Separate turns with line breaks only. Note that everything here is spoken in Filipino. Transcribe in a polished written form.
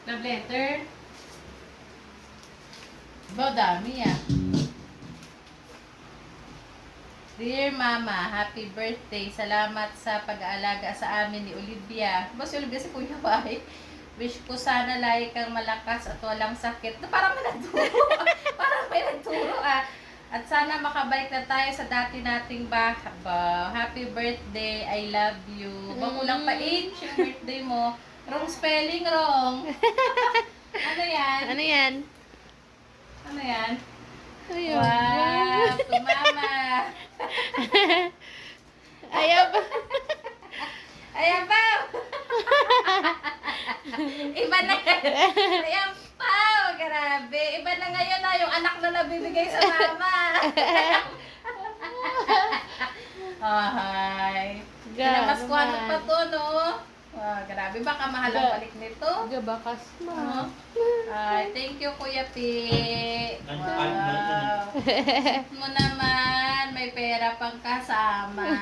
Love letter? Ba, dami ah. Dear Mama, happy birthday. Salamat sa pag-aalaga sa amin ni Olivia. Ba si Olivia si Kuya Bay? Wish ko sana lagi kang malakas at walang sakit. Parang may nagturo. Parang may nagturo ah. At sana makabalik na tayo sa dati nating bahay. Happy birthday. I love you. Kulang pa 8 yung birthday mo. Wrong spelling, wrong. Ano yan?
Ano yan?
Ano yan?
Ayun.
Wow, to Mama.
Ayaw ba?
Ayan pa! Iba na yan. Ayan pa! Grabe. Iba na ngayon na yung anak na nabibigay sa mama. Ay. Pinamaskuhan mo pa to, no? Grabe. Baka mahal ang balik nito.
Gabakas
mo. Ay, thank you, Kuya P. Wow. Sweet mo naman. May pera pang kasama.